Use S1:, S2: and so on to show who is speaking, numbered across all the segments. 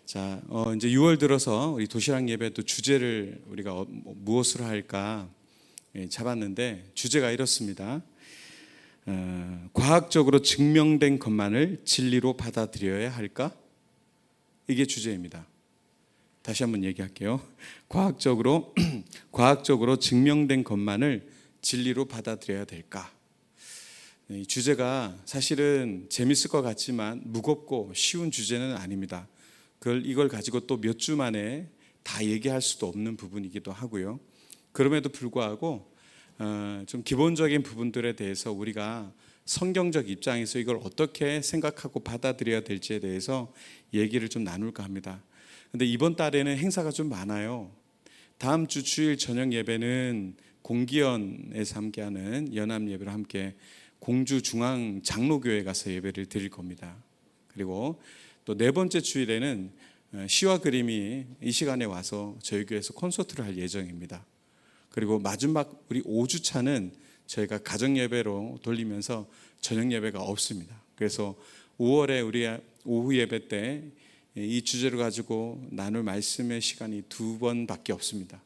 S1: 자, 이제 6월 들어서 우리 도시락 예배도 주제를 우리가 무엇으로 할까 잡았는데 주제가 이렇습니다. 과학적으로 증명된 것만을 진리로 받아들여야 할까? 이게 주제입니다. 다시 한번 얘기할게요. 과학적으로 증명된 것만을 진리로 받아들여야 될까? 이 주제가 사실은 재밌을 것 같지만 무겁고 쉬운 주제는 아닙니다. 이걸 가지고 또 몇 주 만에 다 얘기할 수도 없는 부분이기도 하고요. 그럼에도 불구하고 좀 기본적인 부분들에 대해서 우리가 성경적 입장에서 이걸 어떻게 생각하고 받아들여야 될지에 대해서 얘기를 좀 나눌까 합니다. 근데 이번 달에는 행사가 좀 많아요. 다음 주 주일 저녁 예배는 공기원에서 함께하는 연합 예배를 함께 공주 중앙 장로교회 가서 예배를 드릴 겁니다. 그리고 또 네 번째 주일에는 시와 그림이 이 시간에 와서 저희 교회에서 콘서트를 할 예정입니다. 그리고 마지막 우리 5주차는 저희가 가정 예배로 돌리면서 저녁 예배가 없습니다. 그래서 5월에 우리 오후 예배 때 이 주제를 가지고 나눌 말씀의 시간이 2번밖에 없습니다.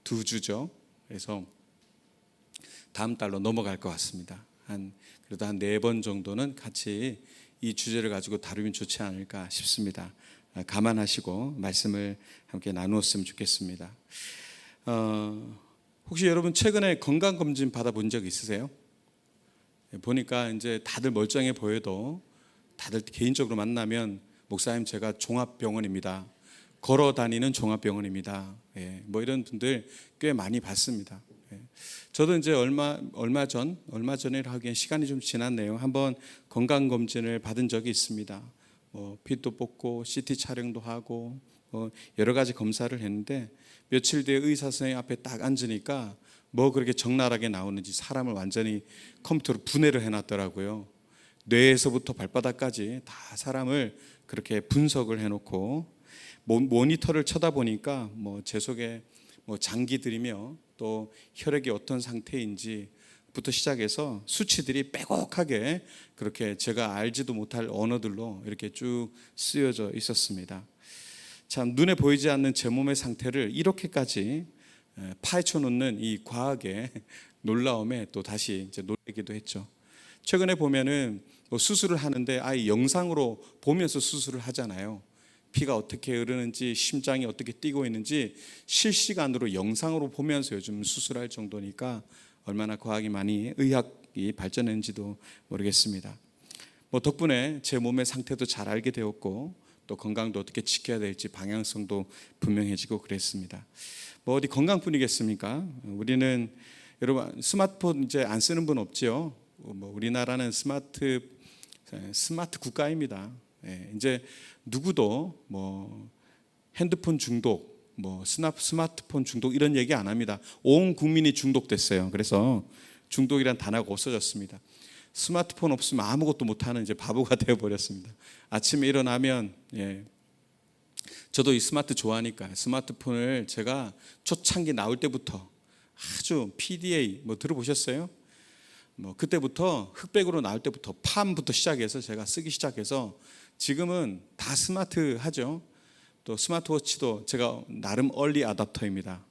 S1: 2주죠. 그래서 다음 달로 넘어갈 것 같습니다. 그래도 한 4번 정도는 같이 이 주제를 가지고 다루면 좋지 않을까 싶습니다. 감안하시고 말씀을 함께 나누었으면 좋겠습니다. 혹시 여러분 최근에 건강검진 받아본 적 있으세요? 보니까 이제 다들 멀쩡해 보여도 다들 개인적으로 만나면 목사님 제가 종합병원입니다. 걸어 다니는 종합병원입니다. 뭐 이런 분들 꽤 많이 봤습니다. 저도 이제 얼마 전에 하기엔 시간이 좀 지났네요. 한번 건강검진을 받은 적이 있습니다. 피도 뽑고 CT 촬영도 하고 여러 가지 검사를 했는데 며칠 뒤에 의사 선생님 앞에 딱 앉으니까 뭐 그렇게 적나라하게 나오는지 사람을 완전히 컴퓨터로 분해를 해놨더라고요. 뇌에서부터 발바닥까지 다 사람을 그렇게 분석을 해놓고 모니터를 쳐다보니까 제 속에 장기들이며 또 혈액이 어떤 상태인지부터 시작해서 수치들이 빼곡하게 그렇게 제가 알지도 못할 언어들로 이렇게 쭉 쓰여져 있었습니다. 참 눈에 보이지 않는 제 몸의 상태를 이렇게까지 파헤쳐 놓는 이 과학의 놀라움에 또 다시 이제 놀라기도 했죠. 최근에 보면은 수술을 하는데 아예 영상으로 보면서 수술을 하잖아요. 피가 어떻게 흐르는지 심장이 어떻게 뛰고 있는지 실시간으로 영상으로 보면서 요즘 수술할 정도니까 얼마나 과학이 많이 의학이 발전했는지도 모르겠습니다. 덕분에 제 몸의 상태도 잘 알게 되었고 또 건강도 어떻게 지켜야 될지 방향성도 분명해지고 그랬습니다. 어디 건강뿐이겠습니까? 우리는 여러분 스마트폰 이제 안 쓰는 분 없지요? 우리나라는 스마트 국가입니다. 이제 누구도 핸드폰 중독, 스마트폰 중독 이런 얘기 안 합니다. 온 국민이 중독됐어요. 그래서 중독이란 단어가 없어졌습니다. 스마트폰 없으면 아무것도 못하는 이제 바보가 되어버렸습니다. 아침에 일어나면 저도 이 스마트 좋아하니까 스마트폰을 제가 초창기 나올 때부터 아주 PDA 들어보셨어요? 그때부터 흑백으로 나올 때부터 팜부터 시작해서 제가 쓰기 시작해서 지금은 다 스마트하죠. 또 스마트워치도 제가 나름 얼리 어댑터입니다.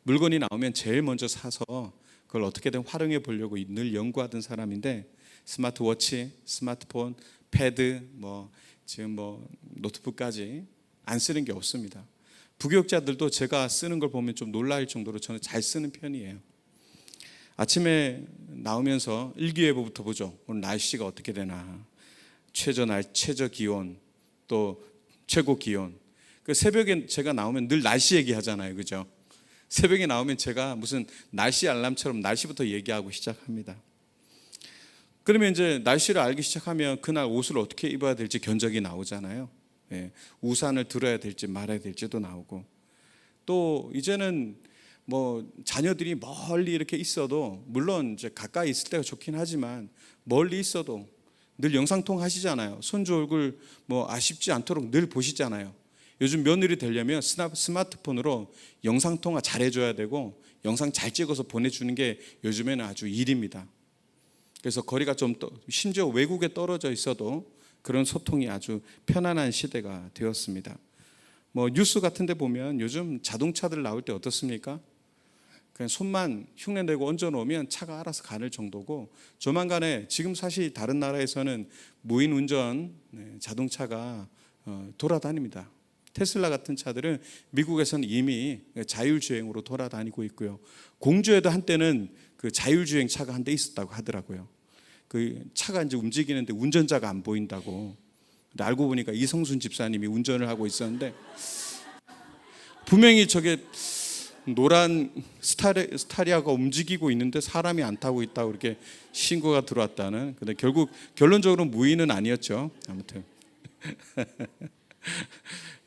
S1: 물건이 나오면 제일 먼저 사서 그걸 어떻게든 활용해 보려고 늘 연구하던 사람인데 스마트워치, 스마트폰, 패드, 지금 노트북까지 안 쓰는 게 없습니다. 부교육자들도 제가 쓰는 걸 보면 좀 놀랄 정도로 저는 잘 쓰는 편이에요. 아침에 나오면서 일기예보부터 보죠. 오늘 날씨가 어떻게 되나, 최저 기온, 또 최고 기온. 새벽에 제가 나오면 늘 날씨 얘기하잖아요, 그죠? 새벽에 나오면 제가 무슨 날씨 알람처럼 날씨부터 얘기하고 시작합니다. 그러면 이제 날씨를 알기 시작하면 그날 옷을 어떻게 입어야 될지 견적이 나오잖아요. 우산을 들어야 될지 말아야 될지도 나오고, 또 이제는 자녀들이 멀리 이렇게 있어도 물론 이제 가까이 있을 때가 좋긴 하지만 멀리 있어도 늘 영상통화 하시잖아요. 손주 얼굴 아쉽지 않도록 늘 보시잖아요. 요즘 며느리 되려면 스마트폰으로 영상통화 잘 해줘야 되고 영상 잘 찍어서 보내주는 게 요즘에는 아주 일입니다. 그래서 거리가 좀 심지어 외국에 떨어져 있어도 그런 소통이 아주 편안한 시대가 되었습니다. 뭐 뉴스 같은 데 보면 요즘 자동차들 나올 때 어떻습니까? 그냥 손만 흉내내고 얹어놓으면 차가 알아서 가는 정도고, 조만간에 지금 사실 다른 나라에서는 무인 운전 자동차가 돌아다닙니다. 테슬라 같은 차들은 미국에서는 이미 자율주행으로 돌아다니고 있고요. 공주에도 한때는 그 자율주행 차가 한 대 있었다고 하더라고요. 그 차가 이제 움직이는데 운전자가 안 보인다고. 근데 알고 보니까 이성순 집사님이 운전을 하고 있었는데, 분명히 저게 노란 스타리아가 움직이고 있는데 사람이 안 타고 있다고 이렇게 신고가 들어왔다는. 근데 결국 결론적으로 무인은 아니었죠. 아무튼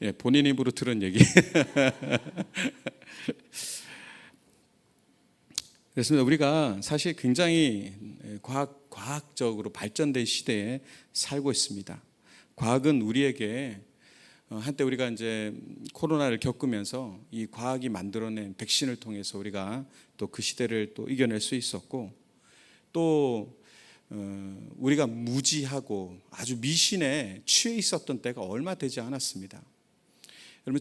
S1: 예, 본인 입으로 들은 얘기. 그렇습니다. 우리가 사실 굉장히 과학적으로 발전된 시대에 살고 있습니다. 과학은 우리에게 한때 우리가 이제 코로나를 겪으면서 이 과학이 만들어낸 백신을 통해서 우리가 또 그 시대를 또 이겨낼 수 있었고, 또 우리가 무지하고 아주 미신에 취해 있었던 때가 얼마 되지 않았습니다. 여러분,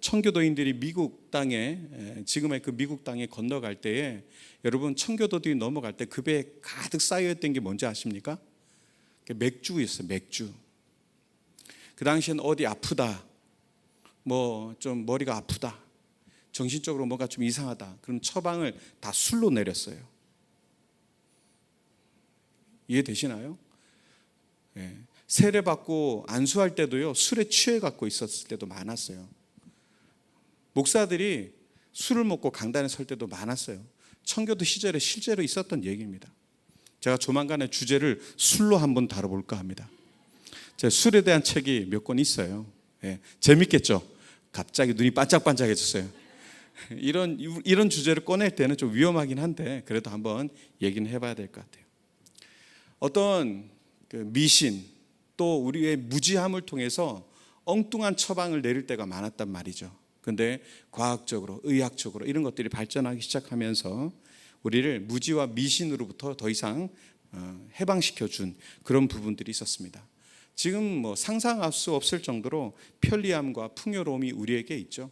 S1: 청교도인들이 미국 땅에, 지금의 그 미국 땅에 건너갈 때에, 여러분 청교도들이 넘어갈 때 그 배에 가득 쌓여있던 게 뭔지 아십니까? 맥주였어요. 맥주. 그 당시엔 어디 아프다, 뭐 좀 머리가 아프다, 정신적으로 뭔가 좀 이상하다, 그럼 처방을 다 술로 내렸어요. 이해되시나요? 예. 세례받고 안수할 때도요, 술에 취해 갖고 있었을 때도 많았어요. 목사들이 술을 먹고 강단에 설 때도 많았어요. 청교도 시절에 실제로 있었던 얘기입니다. 제가 조만간에 주제를 술로 한번 다뤄볼까 합니다. 제 술에 대한 책이 몇 권 있어요. 예, 재밌겠죠? 갑자기 눈이 반짝반짝해졌어요. 이런 주제를 꺼낼 때는 좀 위험하긴 한데, 그래도 한번 얘기는 해봐야 될 것 같아요. 어떤 그 미신, 또 우리의 무지함을 통해서 엉뚱한 처방을 내릴 때가 많았단 말이죠. 그런데 과학적으로, 의학적으로 이런 것들이 발전하기 시작하면서 우리를 무지와 미신으로부터 더 이상 해방시켜준 그런 부분들이 있었습니다. 지금 뭐 상상할 수 없을 정도로 편리함과 풍요로움이 우리에게 있죠.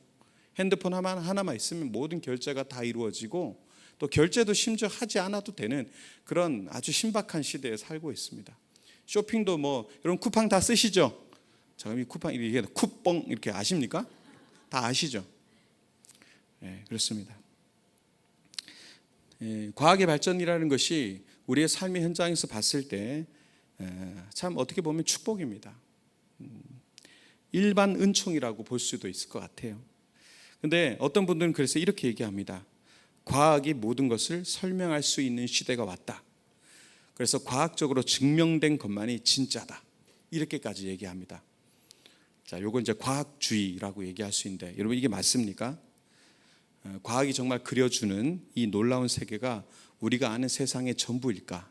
S1: 핸드폰 하나만 있으면 모든 결제가 다 이루어지고, 또 결제도 심지어 하지 않아도 되는 그런 아주 신박한 시대에 살고 있습니다. 쇼핑도 뭐 여러분 쿠팡 다 쓰시죠? 자, 이 쿠팡 이게 쿠뻥 이렇게 아십니까? 다 아시죠? 네, 그렇습니다. 과학의 발전이라는 것이 우리의 삶의 현장에서 봤을 때 참 어떻게 보면 축복입니다. 일반 은총이라고 볼 수도 있을 것 같아요. 근데 어떤 분들은 그래서 이렇게 얘기합니다. 과학이 모든 것을 설명할 수 있는 시대가 왔다. 그래서 과학적으로 증명된 것만이 진짜다. 이렇게까지 얘기합니다. 자, 요거 이제 과학주의라고 얘기할 수 있는데, 여러분 이게 맞습니까? 과학이 정말 그려주는 이 놀라운 세계가 우리가 아는 세상의 전부일까?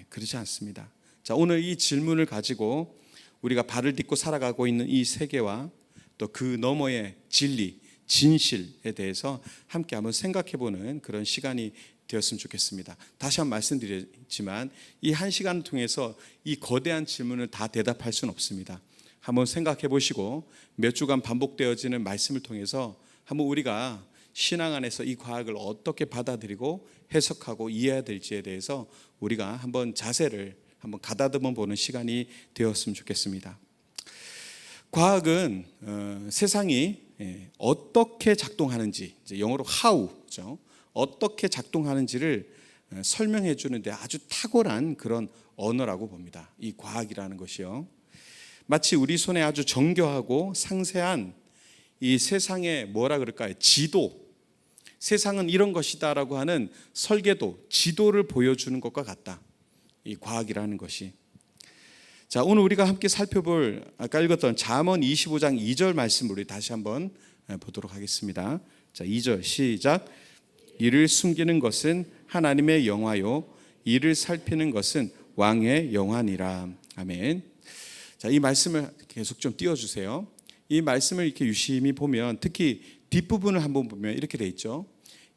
S1: 그렇지 않습니다. 자, 오늘 이 질문을 가지고 우리가 발을 딛고 살아가고 있는 이 세계와 또 그 너머의 진리, 진실에 대해서 함께 한번 생각해보는 그런 시간이 되었으면 좋겠습니다. 다시 한번 말씀드리지만 이 한 시간을 통해서 이 거대한 질문을 다 대답할 수는 없습니다. 한번 생각해 보시고 몇 주간 반복되어지는 말씀을 통해서 한번 우리가 신앙 안에서 이 과학을 어떻게 받아들이고 해석하고 이해해야 될지에 대해서 우리가 한번 자세를 한번 가다듬어 보는 시간이 되었으면 좋겠습니다. 과학은 세상이 어떻게 작동하는지, 이제 영어로 how죠. 어떻게 작동하는지를 설명해 주는데 아주 탁월한 그런 언어라고 봅니다. 이 과학이라는 것이요. 마치 우리 손에 아주 정교하고 상세한 이 세상의 뭐라 그럴까요? 지도, 세상은 이런 것이다라고 하는 설계도, 지도를 보여주는 것과 같다. 이 과학이라는 것이. 자, 오늘 우리가 함께 살펴볼 아까 읽었던 잠언 25장 2절 말씀을 우리 다시 한번 보도록 하겠습니다. 자, 2절 시작. 이를 숨기는 것은 하나님의 영화요, 이를 살피는 것은 왕의 영화니라. 아멘. 자, 이 말씀을 계속 좀 띄워주세요. 이 말씀을 이렇게 유심히 보면, 특히 뒷부분을 한번 보면 이렇게 돼 있죠.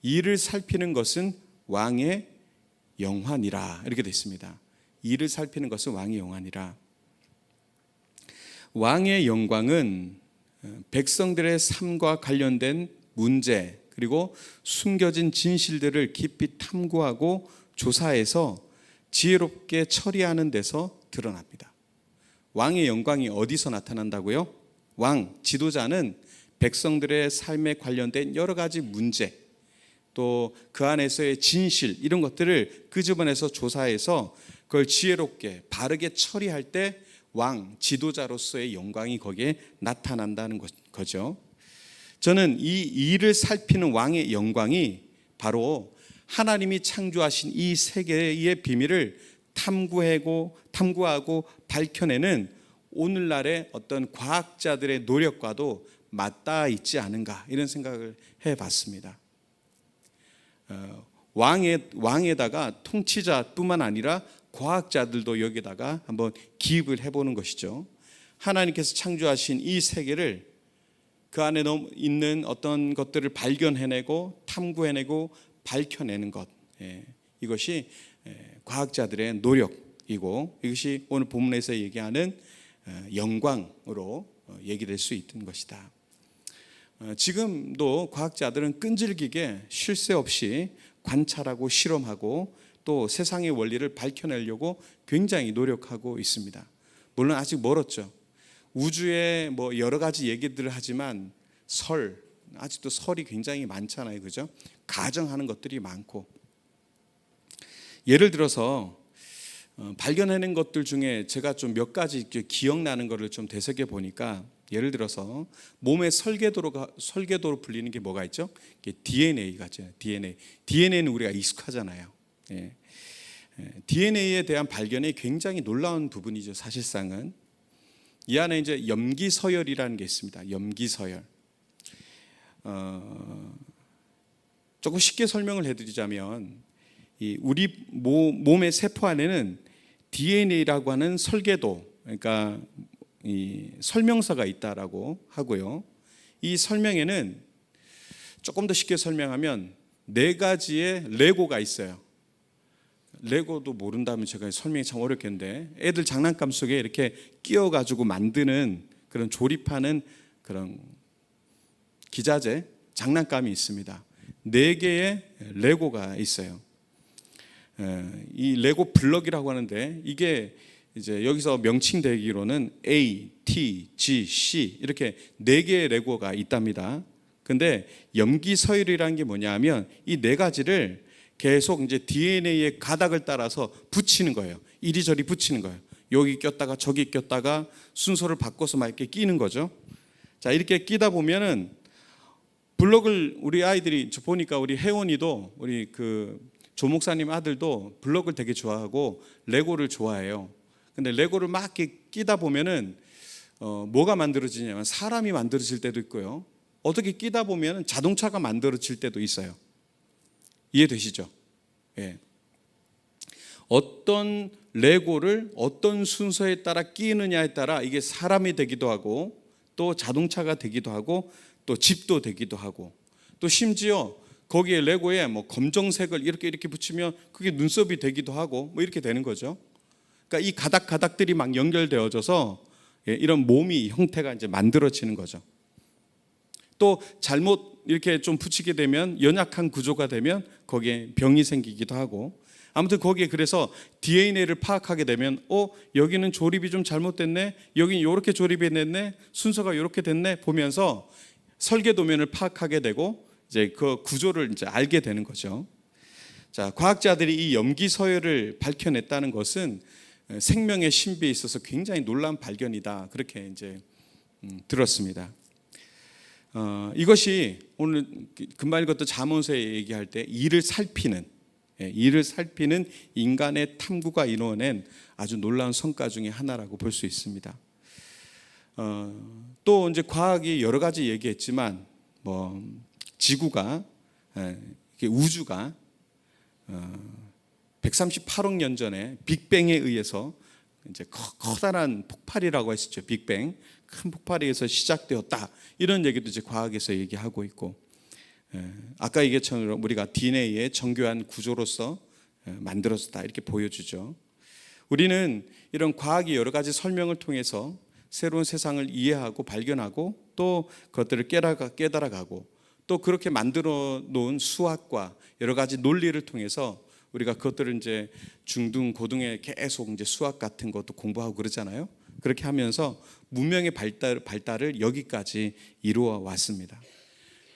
S1: 이를 살피는 것은 왕의 영화니라. 이렇게 돼 있습니다. 이를 살피는 것은 왕의 영화니라. 왕의 영광은 백성들의 삶과 관련된 문제 그리고 숨겨진 진실들을 깊이 탐구하고 조사해서 지혜롭게 처리하는 데서 드러납니다. 왕의 영광이 어디서 나타난다고요? 왕, 지도자는 백성들의 삶에 관련된 여러 가지 문제 또 그 안에서의 진실 이런 것들을 끄집어내서 조사해서 그걸 지혜롭게 바르게 처리할 때 왕, 지도자로서의 영광이 거기에 나타난다는 거죠. 저는 이 일을 살피는 왕의 영광이 바로 하나님이 창조하신 이 세계의 비밀을 탐구하고 밝혀내는 오늘날의 어떤 과학자들의 노력과도 맞닿아 있지 않은가 이런 생각을 해봤습니다. 왕에다가 통치자뿐만 아니라 과학자들도 여기다가 한번 기입을 해보는 것이죠. 하나님께서 창조하신 이 세계를 그 안에 있는 어떤 것들을 발견해내고 탐구해내고 밝혀내는 것, 이것이 과학자들의 노력이고 이것이 오늘 본문에서 얘기하는 영광으로 얘기될 수 있는 것이다. 지금도 과학자들은 끈질기게 쉴 새 없이 관찰하고 실험하고 또 세상의 원리를 밝혀내려고 굉장히 노력하고 있습니다. 물론 아직 멀었죠. 우주에 뭐 여러 가지 얘기들을 하지만 아직도 설이 굉장히 많잖아요, 그죠? 가정하는 것들이 많고 예를 들어서 발견해낸 것들 중에 제가 좀 몇 가지 기억나는 것을 좀 되새겨 보니까 예를 들어서 몸의 설계도로 불리는 게 뭐가 있죠? DNA가죠. DNA는 우리가 익숙하잖아요. DNA에 대한 발견이 굉장히 놀라운 부분이죠. 사실상은 이 안에 이제 염기서열이라는 게 있습니다. 염기서열. 조금 쉽게 설명을 해드리자면 우리 몸의 세포 안에는 DNA라고 하는 설계도, 그러니까 이 설명서가 있다라고 하고요. 이 설명에는 조금 더 쉽게 설명하면 4가지의 레고가 있어요. 레고도 모른다면 제가 설명이 참 어렵겠는데 애들 장난감 속에 이렇게 끼워가지고 만드는 그런 조립하는 그런 기자재 장난감이 있습니다. 4개의 레고가 있어요. 이 레고 블럭이라고 하는데 이게 이제 여기서 명칭되기로는 A, T, G, C 이렇게 4개의 레고가 있답니다. 근데 염기서열이라는 게 뭐냐면 이 4가지를 계속 이제 DNA의 가닥을 따라서 붙이는 거예요. 이리저리 붙이는 거예요. 여기 꼈다가 저기 꼈다가 순서를 바꿔서 막 이렇게 끼는 거죠. 자, 이렇게 끼다 보면은 블럭을 우리 아이들이 보니까 우리 혜원이도 우리 조 목사님 아들도 블럭을 되게 좋아하고 레고를 좋아해요. 근데 레고를 막 이렇게 끼다 보면은 뭐가 만들어지냐면 사람이 만들어질 때도 있고요. 어떻게 끼다 보면은 자동차가 만들어질 때도 있어요. 이해되시죠? 예. 어떤 레고를 어떤 순서에 따라 끼느냐에 따라 이게 사람이 되기도 하고 또 자동차가 되기도 하고 또 집도 되기도 하고 또 심지어 거기에 레고에 뭐 검정색을 이렇게 붙이면 그게 눈썹이 되기도 하고 뭐 이렇게 되는 거죠. 그러니까 이 가닥들이 막 연결되어져서 이런 몸이 형태가 이제 만들어지는 거죠. 또 잘못 이렇게 좀 붙이게 되면 연약한 구조가 되면 거기에 병이 생기기도 하고 아무튼 거기에 그래서 DNA를 파악하게 되면 여기는 조립이 좀 잘못됐네, 여기는 이렇게 조립이 됐네, 순서가 이렇게 됐네 보면서 설계도면을 파악하게 되고 이제 그 구조를 이제 알게 되는 거죠. 자, 과학자들이 이 염기서열을 밝혀냈다는 것은 생명의 신비에 있어서 굉장히 놀라운 발견이다. 그렇게 이제 들었습니다. 이것이 오늘 금방 읽었던 잠언서에 얘기할 때 일을 살피는 인간의 탐구가 이루어낸 아주 놀라운 성과 중에 하나라고 볼 수 있습니다. 또 이제 과학이 여러 가지 얘기했지만 뭐 지구가 우주가 138억 년 전에 빅뱅에 의해서 이제 커다란 폭발이라고 했었죠. 빅뱅, 큰 폭발에 의해서 시작되었다. 이런 얘기도 이제 과학에서 얘기하고 있고, 아까 얘기했처럼 우리가 DNA의 정교한 구조로서 만들어졌다 이렇게 보여주죠. 우리는 이런 과학이 여러 가지 설명을 통해서 새로운 세상을 이해하고 발견하고 또 그것들을 깨달아가고 또 그렇게 만들어 놓은 수학과 여러 가지 논리를 통해서 우리가 그것들을 이제 중등, 고등에 계속 이제 수학 같은 것도 공부하고 그러잖아요. 그렇게 하면서 문명의 발달을 여기까지 이루어 왔습니다.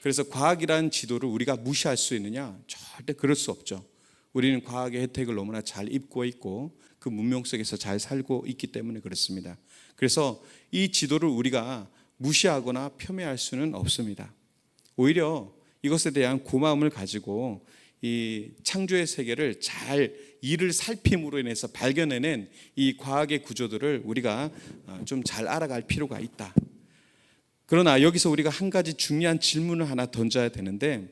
S1: 그래서 과학이라는 지도를 우리가 무시할 수 있느냐? 절대 그럴 수 없죠. 우리는 과학의 혜택을 너무나 잘 입고 있고 그 문명 속에서 잘 살고 있기 때문에 그렇습니다. 그래서 이 지도를 우리가 무시하거나 폄훼할 수는 없습니다. 오히려 이것에 대한 고마움을 가지고 이 창조의 세계를 잘 이를 살핌으로 인해서 발견해낸 이 과학의 구조들을 우리가 좀 잘 알아갈 필요가 있다. 그러나 여기서 우리가 한 가지 중요한 질문을 하나 던져야 되는데,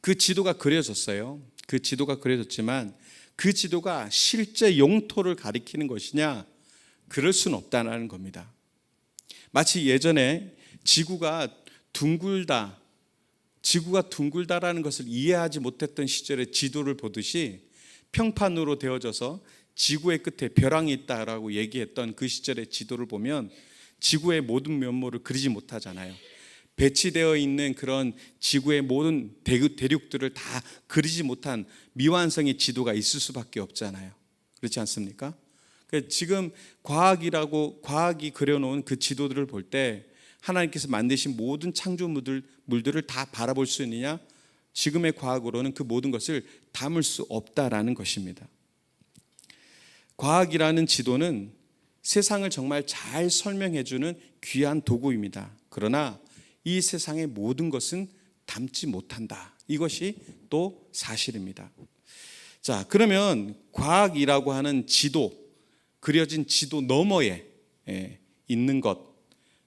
S1: 그 지도가 그려졌어요. 그 지도가 그려졌지만 그 지도가 실제 영토를 가리키는 것이냐? 그럴 수는 없다는 겁니다. 마치 예전에 지구가 둥글다라는 것을 이해하지 못했던 시절에 지도를 보듯이 평판으로 되어져서 지구의 끝에 벼랑이 있다라고 얘기했던 그 시절의 지도를 보면 지구의 모든 면모를 그리지 못하잖아요. 배치되어 있는 그런 지구의 모든 대륙들을 다 그리지 못한 미완성의 지도가 있을 수밖에 없잖아요. 그렇지 않습니까? 지금 과학이 그려놓은 그 지도들을 볼 때 하나님께서 만드신 모든 창조물들을 다 바라볼 수 있느냐? 지금의 과학으로는 그 모든 것을 담을 수 없다라는 것입니다. 과학이라는 지도는 세상을 정말 잘 설명해주는 귀한 도구입니다. 그러나 이 세상의 모든 것은 담지 못한다. 이것이 또 사실입니다. 자, 그러면 과학이라고 하는 지도, 그려진 지도 너머에 있는 것,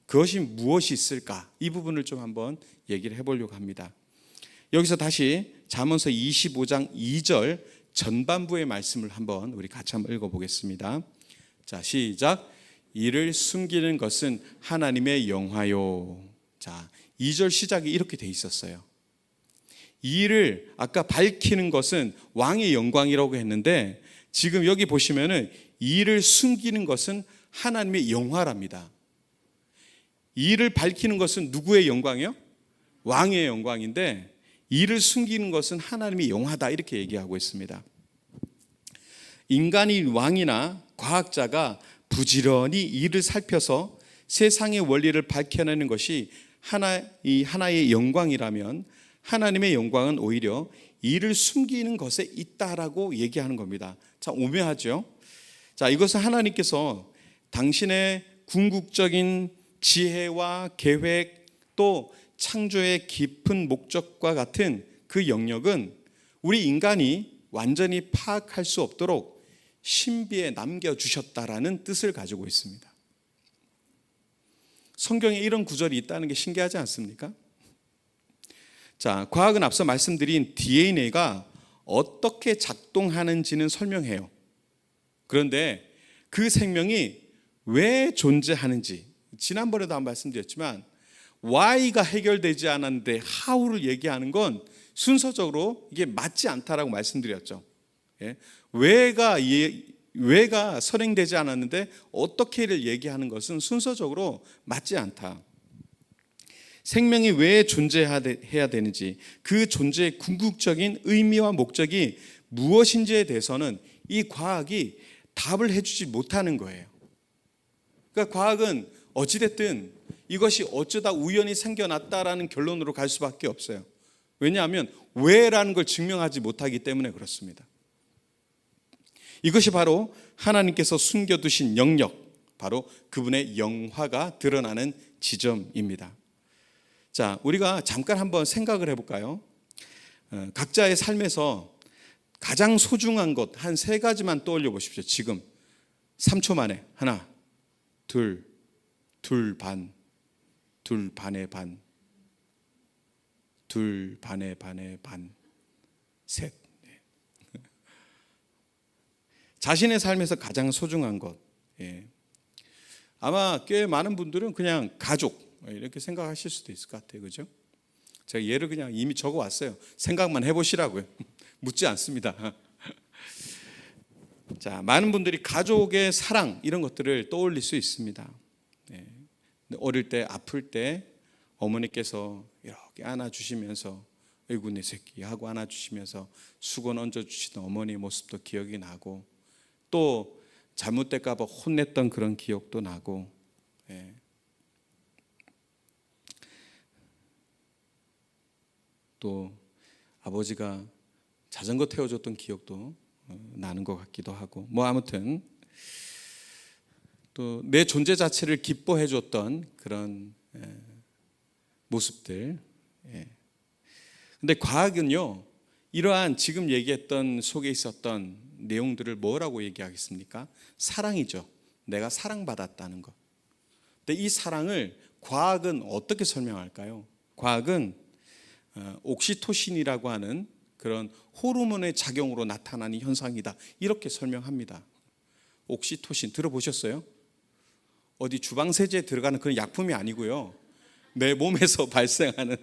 S1: 그것이 무엇이 있을까? 이 부분을 좀 한번 얘기를 해보려고 합니다. 여기서 다시 잠언서 25장 2절 전반부의 말씀을 한번 우리 같이 한번 읽어보겠습니다. 자, 시작. 이를 숨기는 것은 하나님의 영화요. 자, 2절 시작이 이렇게 돼 있었어요. 이를 아까 밝히는 것은 왕의 영광이라고 했는데 지금 여기 보시면은 이를 숨기는 것은 하나님의 영화랍니다. 이를 밝히는 것은 누구의 영광이요? 왕의 영광인데 이를 숨기는 것은 하나님의 영화다, 이렇게 얘기하고 있습니다. 인간이 왕이나 과학자가 부지런히 이를 살펴서 세상의 원리를 밝혀내는 것이 하나의 영광이라면 하나님의 영광은 오히려 이를 숨기는 것에 있다라고 얘기하는 겁니다. 참 오묘하죠? 자, 이것은 하나님께서 당신의 궁극적인 지혜와 계획 또 창조의 깊은 목적과 같은 그 영역은 우리 인간이 완전히 파악할 수 없도록 신비에 남겨주셨다라는 뜻을 가지고 있습니다. 성경에 이런 구절이 있다는 게 신기하지 않습니까? 자, 과학은 앞서 말씀드린 DNA가 어떻게 작동하는지는 설명해요. 그런데 그 생명이 왜 존재하는지, 지난번에도 한번 말씀드렸지만 Why가 해결되지 않았는데 How를 얘기하는 건 순서적으로 이게 맞지 않다라고 말씀드렸죠. 왜가 선행되지 않았는데 어떻게를 얘기하는 것은 순서적으로 맞지 않다. 생명이 왜 존재해야 되는지, 그 존재의 궁극적인 의미와 목적이 무엇인지에 대해서는 이 과학이 답을 해주지 못하는 거예요. 그러니까 과학은 어찌됐든 이것이 어쩌다 우연히 생겨났다라는 결론으로 갈 수밖에 없어요. 왜냐하면 왜라는 걸 증명하지 못하기 때문에 그렇습니다. 이것이 바로 하나님께서 숨겨두신 영역, 바로 그분의 영화가 드러나는 지점입니다. 자, 우리가 잠깐 한번 생각을 해볼까요? 각자의 삶에서 가장 소중한 것 한 3가지만 떠올려 보십시오. 지금 3초 만에 하나, 둘 반, 둘 반의 반, 둘 반의 반, 셋. 자신의 삶에서 가장 소중한 것. 아마 꽤 많은 분들은 그냥 가족 이렇게 생각하실 수도 있을 것 같아요. 그죠? 제가 예를 그냥 이미 적어왔어요. 생각만 해보시라고요. 묻지 않습니다. 자, 많은 분들이 가족의 사랑 이런 것들을 떠올릴 수 있습니다. 어릴 때 아플 때 어머니께서 이렇게 안아주시면서 아이고 내 새끼 하고 안아주시면서 수건 얹어주시던 어머니 모습도 기억이 나고, 또 잘못될까 봐 혼냈던 그런 기억도 나고, 예. 또 아버지가 자전거 태워줬던 기억도 나는 것 같기도 하고, 뭐 아무튼 또 내 존재 자체를 기뻐해 줬던 그런 모습들. 근데 과학은요, 이러한 지금 얘기했던 속에 있었던 내용들을 뭐라고 얘기하겠습니까? 사랑이죠. 내가 사랑받았다는 것. 근데 이 사랑을 과학은 어떻게 설명할까요? 과학은 옥시토신이라고 하는 그런 호르몬의 작용으로 나타나는 현상이다, 이렇게 설명합니다. 옥시토신 들어보셨어요? 어디 주방세제에 들어가는 그런 약품이 아니고요, 내 몸에서 발생하는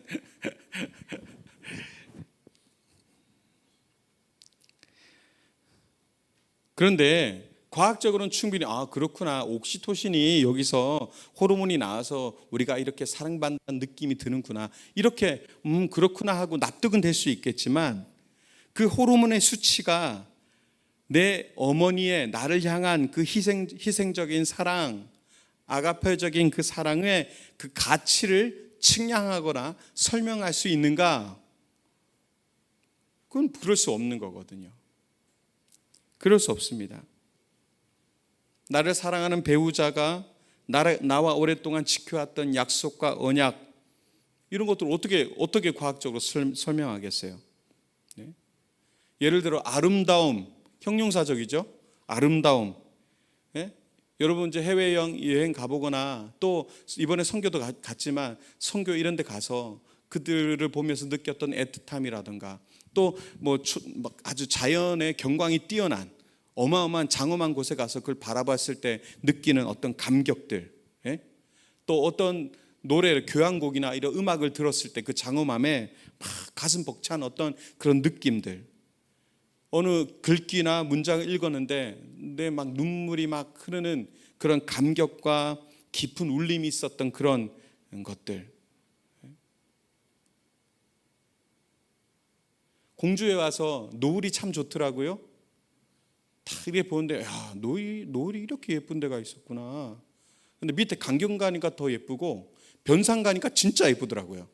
S1: 그런데 과학적으로는 충분히 그렇구나, 옥시토신이 여기서 호르몬이 나와서 우리가 이렇게 사랑받는 느낌이 드는구나, 이렇게 그렇구나 하고 납득은 될 수 있겠지만, 그 호르몬의 수치가 내 어머니의 나를 향한 그 희생적인 사랑, 아가페적인 그 사랑의 그 가치를 측량하거나 설명할 수 있는가? 그건 그럴 수 없는 거거든요. 그럴 수 없습니다. 나를 사랑하는 배우자가 나와 오랫동안 지켜왔던 약속과 언약, 이런 것들을 어떻게 과학적으로 설명하겠어요? 네? 예를 들어 아름다움, 형용사적이죠. 아름다움. 네? 여러분 이제 해외여행 가보거나, 또 이번에 선교도 갔지만 선교 이런 데 가서 그들을 보면서 느꼈던 애틋함이라든가, 또 뭐 아주 자연의 경광이 뛰어난 어마어마한 장엄한 곳에 가서 그걸 바라봤을 때 느끼는 어떤 감격들, 예? 또 어떤 노래, 교향곡이나 이런 음악을 들었을 때 그 장엄함에 막 가슴 벅찬 어떤 그런 느낌들, 어느 글귀나 문장을 읽었는데 내 막 눈물이 막 흐르는 그런 감격과 깊은 울림이 있었던 그런 것들. 공주에 와서 노을이 참 좋더라고요. 다 이렇게 보는데, 야, 노을이 이렇게 예쁜 데가 있었구나. 근데 밑에 강경 가니까 더 예쁘고 변상 가니까 진짜 예쁘더라고요.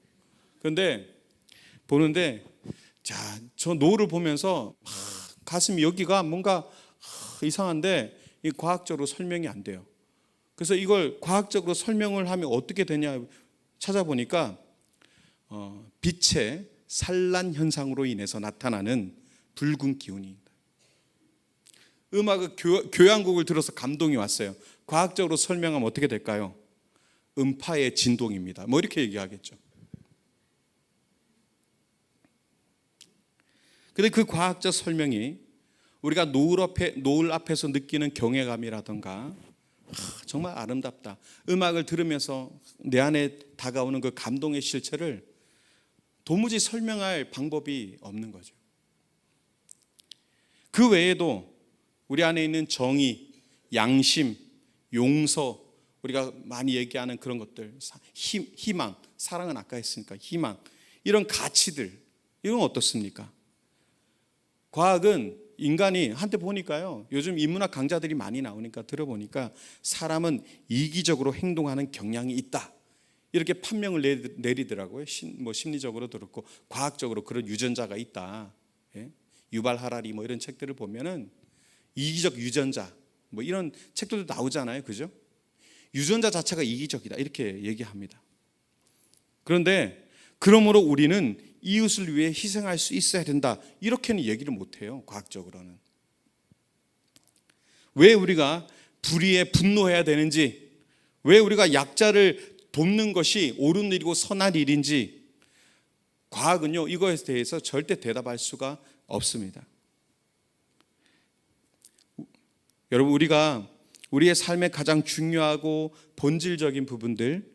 S1: 그런데 보는데, 자, 저 노을을 보면서 가슴이, 여기가 뭔가 이상한데 이 과학적으로 설명이 안 돼요. 그래서 이걸 과학적으로 설명을 하면 어떻게 되냐 찾아보니까 빛의 산란 현상으로 인해서 나타나는 붉은 기운입니다. 음악을 교향곡을 들어서 감동이 왔어요. 과학적으로 설명하면 어떻게 될까요? 음파의 진동입니다. 뭐 이렇게 얘기하겠죠. 근데 그 과학적 설명이 우리가 노을 앞에서 느끼는 경외감이라든가, 정말 아름답다, 음악을 들으면서 내 안에 다가오는 그 감동의 실체를 도무지 설명할 방법이 없는 거죠. 그 외에도 우리 안에 있는 정의, 양심, 용서, 우리가 많이 얘기하는 그런 것들, 희망, 사랑은 아까 했으니까 희망, 이런 가치들, 이건 어떻습니까? 과학은 인간이 한때 보니까요, 요즘 인문학 강좌들이 많이 나오니까 들어보니까 사람은 이기적으로 행동하는 경향이 있다, 이렇게 판명을 내리더라고요. 뭐 심리적으로 그렇고 과학적으로 그런 유전자가 있다. 예? 유발 하라리 뭐 이런 책들을 보면은 이기적 유전자 뭐 이런 책들도 나오잖아요, 그죠? 유전자 자체가 이기적이다, 이렇게 얘기합니다. 그런데 그러므로 우리는 이웃을 위해 희생할 수 있어야 된다, 이렇게는 얘기를 못해요, 과학적으로는. 왜 우리가 불의에 분노해야 되는지, 왜 우리가 약자를 돕는 것이 옳은 일이고 선한 일인지, 과학은요 이거에 대해서 절대 대답할 수가 없습니다. 여러분, 우리가 우리의 삶의 가장 중요하고 본질적인 부분들,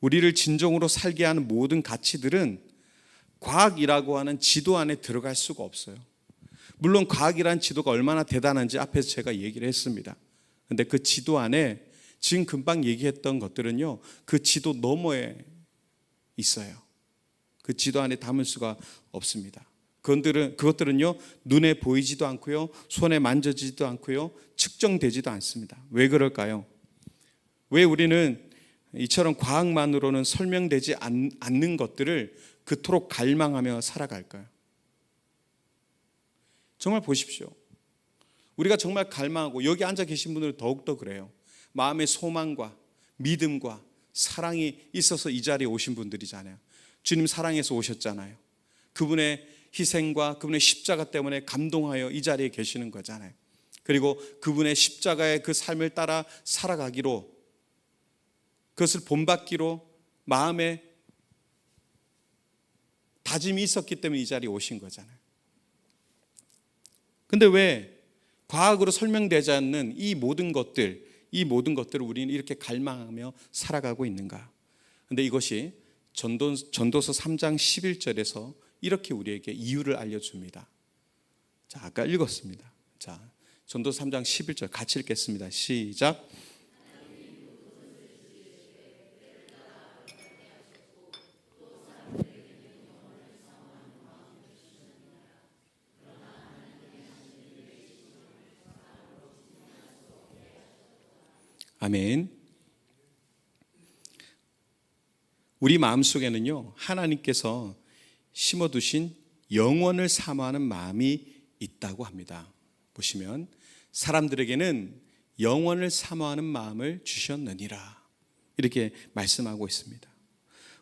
S1: 우리를 진정으로 살게 하는 모든 가치들은 과학이라고 하는 지도 안에 들어갈 수가 없어요. 물론 과학이라는 지도가 얼마나 대단한지 앞에서 제가 얘기를 했습니다. 그런데 그 지도 안에 지금 금방 얘기했던 것들은요, 그 지도 너머에 있어요. 그 지도 안에 담을 수가 없습니다. 그것들은요, 눈에 보이지도 않고요, 손에 만져지지도 않고요, 측정되지도 않습니다. 왜 그럴까요? 왜 우리는 이처럼 과학만으로는 설명되지 않는 것들을 그토록 갈망하며 살아갈까요? 정말 보십시오. 우리가 정말 갈망하고, 여기 앉아 계신 분들은 더욱더 그래요. 마음의 소망과 믿음과 사랑이 있어서 이 자리에 오신 분들이잖아요. 주님 사랑해서 오셨잖아요. 그분의 희생과 그분의 십자가 때문에 감동하여 이 자리에 계시는 거잖아요. 그리고 그분의 십자가의 그 삶을 따라 살아가기로, 그것을 본받기로 마음에 다짐이 있었기 때문에 이 자리에 오신 거잖아요. 근데 왜 과학으로 설명되지 않는 이 모든 것들을 우리는 이렇게 갈망하며 살아가고 있는가? 근데 이것이 전도서 3장 11절에서 이렇게 우리에게 이유를 알려줍니다. 자, 아까 읽었습니다. 자, 전도서 3장 11절 같이 읽겠습니다. 시작. 아멘. 우리 마음속에는요, 하나님께서 심어두신 영원을 사모하는 마음이 있다고 합니다. 보시면 사람들에게는 영원을 사모하는 마음을 주셨느니라, 이렇게 말씀하고 있습니다.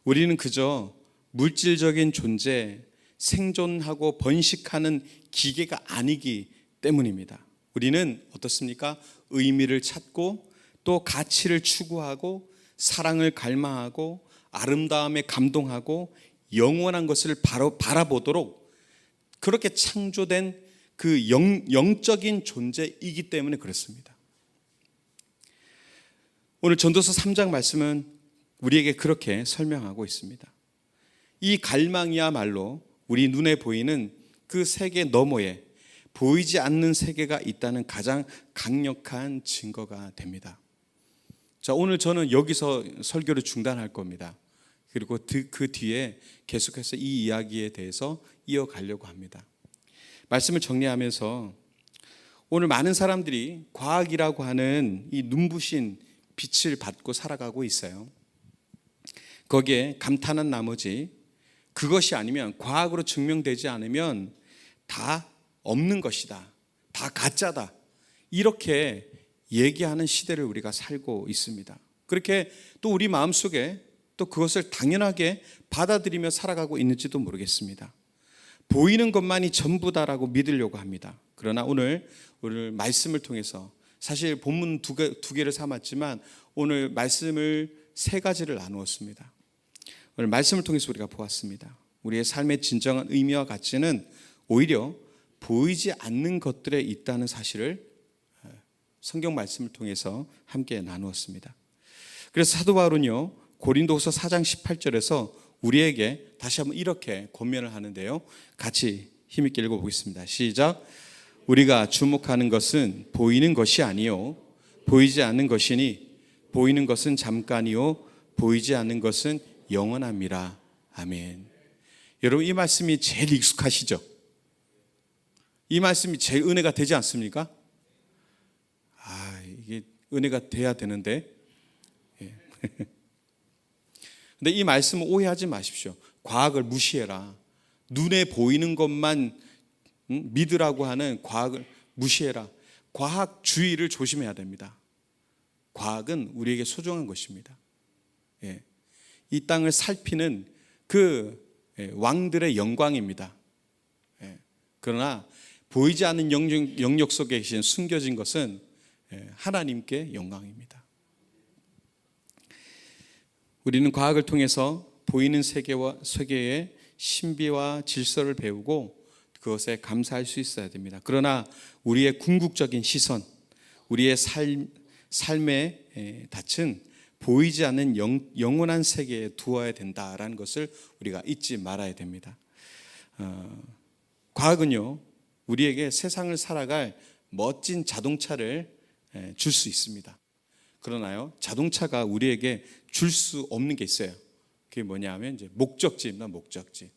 S1: 우리는 그저 물질적인 존재, 생존하고 번식하는 기계가 아니기 때문입니다. 우리는 어떻습니까? 의미를 찾고 또 가치를 추구하고 사랑을 갈망하고 아름다움에 감동하고 영원한 것을 바라보도록 그렇게 창조된 그 영적인 존재이기 때문에 그렇습니다. 오늘 전도서 3장 말씀은 우리에게 그렇게 설명하고 있습니다. 이 갈망이야말로 우리 눈에 보이는 그 세계 너머에 보이지 않는 세계가 있다는 가장 강력한 증거가 됩니다. 자, 오늘 저는 여기서 설교를 중단할 겁니다. 그리고 그 뒤에 계속해서 이 이야기에 대해서 이어가려고 합니다. 말씀을 정리하면서 오늘 많은 사람들이 과학이라고 하는 이 눈부신 빛을 받고 살아가고 있어요. 거기에 감탄한 나머지 그것이 아니면, 과학으로 증명되지 않으면 다 없는 것이다, 다 가짜다, 이렇게 얘기하는 시대를 우리가 살고 있습니다. 그렇게 또 우리 마음속에 또 그것을 당연하게 받아들이며 살아가고 있는지도 모르겠습니다. 보이는 것만이 전부다라고 믿으려고 합니다. 그러나 오늘 말씀을 통해서, 사실 본문 두 개를 삼았지만 오늘 말씀을 세 가지를 나누었습니다. 오늘 말씀을 통해서 우리가 보았습니다. 우리의 삶의 진정한 의미와 가치는 오히려 보이지 않는 것들에 있다는 사실을 성경 말씀을 통해서 함께 나누었습니다. 그래서 사도 바울은요, 고린도후서 4장 18절에서 우리에게 다시 한번 이렇게 권면을 하는데요, 같이 힘있게 읽어보겠습니다. 시작. 우리가 주목하는 것은 보이는 것이 아니요 보이지 않는 것이니, 보이는 것은 잠깐이요 보이지 않는 것은 영원함이라. 아멘. 여러분, 이 말씀이 제일 익숙하시죠? 이 말씀이 제일 은혜가 되지 않습니까? 이게 은혜가 돼야 되는데. 예. 근데 이 말씀을 오해하지 마십시오. 과학을 무시해라, 눈에 보이는 것만 믿으라고 하는 과학을 무시해라, 과학주의를 조심해야 됩니다. 과학은 우리에게 소중한 것입니다. 예. 이 땅을 살피는 그 왕들의 영광입니다. 예. 그러나 보이지 않는 영역 속에 계신 숨겨진 것은 하나님께 영광입니다. 우리는 과학을 통해서 보이는 세계의 신비와 질서를 배우고 그것에 감사할 수 있어야 됩니다. 그러나 우리의 궁극적인 시선, 우리의 삶의 닻은 보이지 않는 영원한 세계에 두어야 된다라는 것을 우리가 잊지 말아야 됩니다. 과학은요, 우리에게 세상을 살아갈 멋진 자동차를 줄 수 있습니다. 그러나요, 자동차가 우리에게 줄 수 없는 게 있어요. 그게 뭐냐 하면 이제 목적지입니다. 목적지.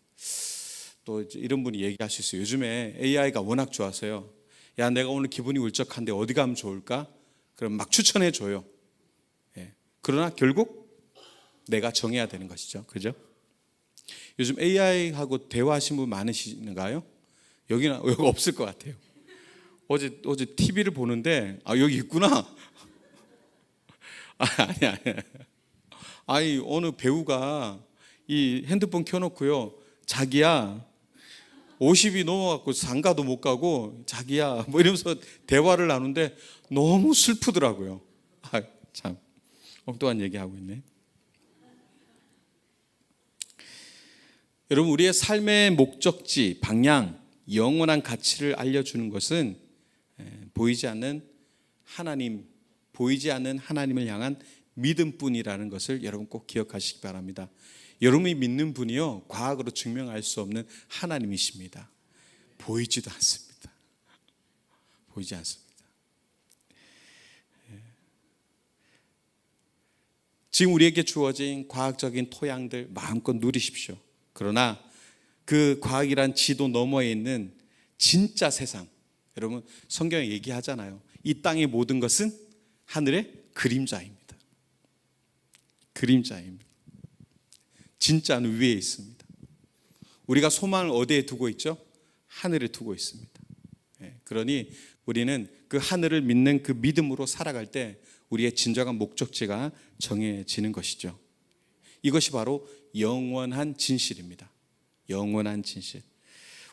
S1: 또 이제 이런 분이 얘기하실 수 있어요. 요즘에 AI가 워낙 좋아서요. 야, 내가 오늘 기분이 울적한데 어디 가면 좋을까? 그럼 막 추천해 줘요. 예. 그러나 결국 내가 정해야 되는 것이죠. 그죠? 요즘 AI하고 대화하신 분 많으신가요? 여기 없을 것 같아요. 어제 TV를 보는데 여기 있구나. 아니. 아니 어느 배우가 이 핸드폰 켜놓고요. 자기야 50이 넘어갖고 장가도 못 가고 자기야 뭐 이러면서 대화를 나누는데 너무 슬프더라고요. 참 엉뚱한 얘기하고 있네. 여러분, 우리의 삶의 목적지, 방향, 영원한 가치를 알려주는 것은 보이지 않는 하나님을 향한 믿음뿐이라는 것을 여러분 꼭 기억하시기 바랍니다. 여러분이 믿는 분이요, 과학으로 증명할 수 없는 하나님이십니다. 보이지도 않습니다. 보이지 않습니다. 지금 우리에게 주어진 과학적인 토양들 마음껏 누리십시오. 그러나 그 과학이란 지도 너머에 있는 진짜 세상, 여러분 성경에 얘기하잖아요. 이 땅의 모든 것은 하늘의 그림자입니다. 그림자입니다. 진짜는 위에 있습니다. 우리가 소망을 어디에 두고 있죠? 하늘에 두고 있습니다. 그러니 우리는 그 하늘을 믿는 그 믿음으로 살아갈 때 우리의 진정한 목적지가 정해지는 것이죠. 이것이 바로 영원한 진실입니다. 영원한 진실.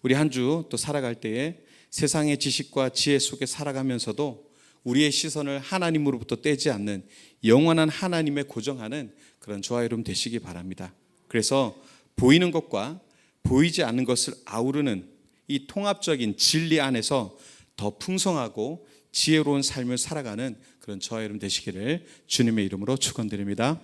S1: 우리 한 주 또 살아갈 때에 세상의 지식과 지혜 속에 살아가면서도 우리의 시선을 하나님으로부터 떼지 않는 영원한 하나님에 고정하는 그런 저와 여러분 되시기 바랍니다. 그래서 보이는 것과 보이지 않는 것을 아우르는 이 통합적인 진리 안에서 더 풍성하고 지혜로운 삶을 살아가는 그런 저와 여러분 되시기를 주님의 이름으로 축원드립니다.